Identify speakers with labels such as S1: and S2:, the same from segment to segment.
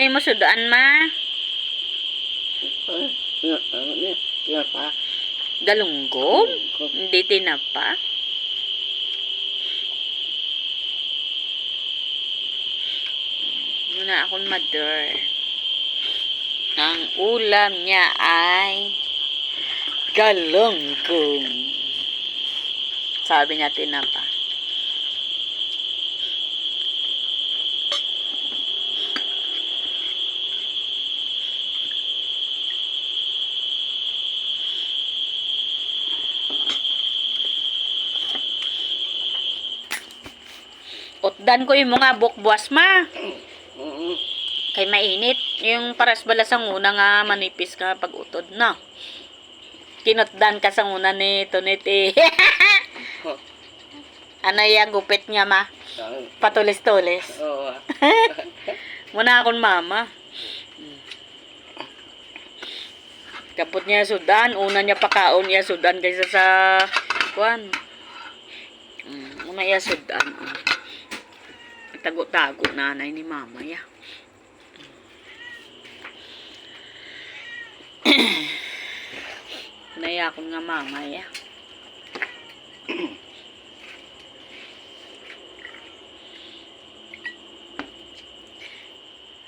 S1: Ganay mo sudaan ma.
S2: Tinapa.
S1: Galunggong? Hindi tinapa. Muna akong mother. Ang ulam niya ay galunggong. Sabi niya tinapa. Utdan ko yung mga bukbuas ma. Kay mainit. Yung paras bala sa una nga manipis ka pag utod na. Kinutdan ka sa una ni Tunit eh. Ano yung gupit niya ma? Patulis-tulis.
S2: Oo.
S1: Muna akong mama. Kapot niya sudan. Una niya pakaon niya sudan kaysa sa kuan. Una niya sudan. Tago-tago nanay ni mama ya. Naya akong nga mama ya.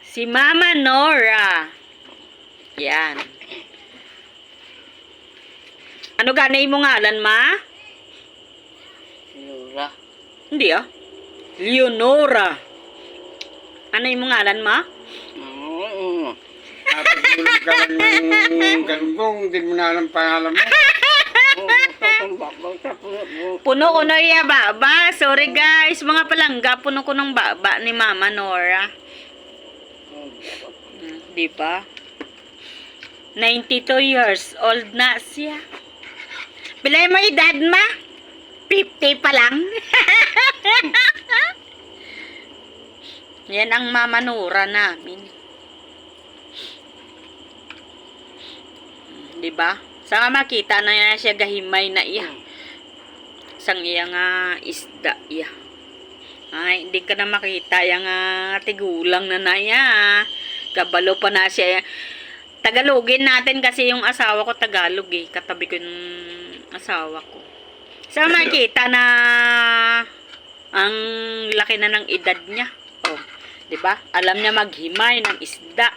S1: Si Mama Nora. Yan. Ano ganay mo ngalan ma?
S2: Lura.
S1: Hindi ah. Leonora. Ano yung ngalan ma?
S2: Napagulog ka lang ng galunggong, hindi mo na alam pangalan mo.
S1: Puno ko na iya baba. Sorry guys. Mga palangga, puno ko ng baba ni Mama Nora. Di ba? 92 years old na siya. Bilay mo edad ma? 50 pa lang. Yan ang Mama Nora namin. Di ba? Saka makita na yan siya gahimay na iya. Sang iya nga isda iya. Ay, hindi ka na makita yung tigulang na na iya. Kabalo pa na siya. Tagalogin natin kasi yung asawa ko Tagalog eh. Katabi ko yung asawa ko. Saka makita na ang laki na ng edad niya. Oh, 'di ba? Alam niya maghimay ng isda.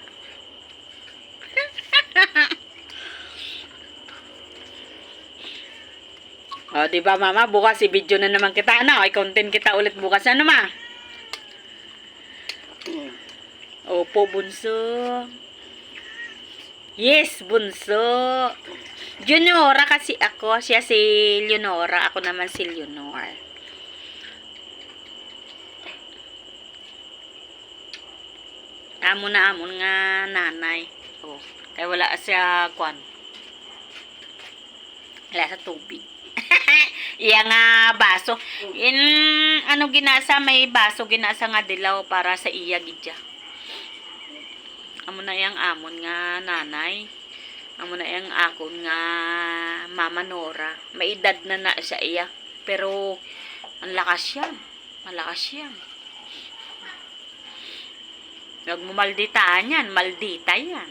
S1: Oh, 'di ba mama? Bukas i-video na naman kita ano, i-content kita ulit bukas ano ma? Opo, bunso. Yes, bunso. Leonora kasi ako. Siya si Leonora. Ako naman si Leonor. Amon na amon nga nanay. Oh, kaya wala siya kwan. Wala sa tubig. Iya nga baso. In ano ginasa may baso ginasa nga dilaw para sa iya gidya. Amo na yang amon nga nanay. Amo na yang akon nga Mama Nora. May edad na siya iya. Pero ang lakas yan. Malakas yan. Huwag mo malditaan yan. Maldita yan.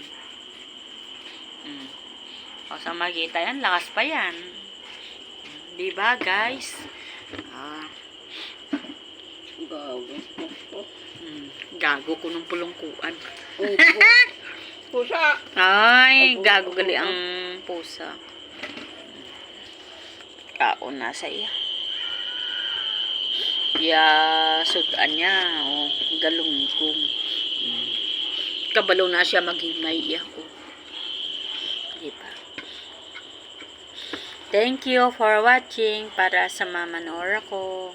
S1: O sa magita yan, lakas pa yan. Diba guys? Gago ko ng pulungkuan.
S2: Pusa.
S1: Ay, gago gali ang pusa. Kaon na sa iya. Ya, sudan niya. O, galunggong. Kabalo na siya maghimay iya ko. Diba? Thank you for watching para sa Mama Nora ko.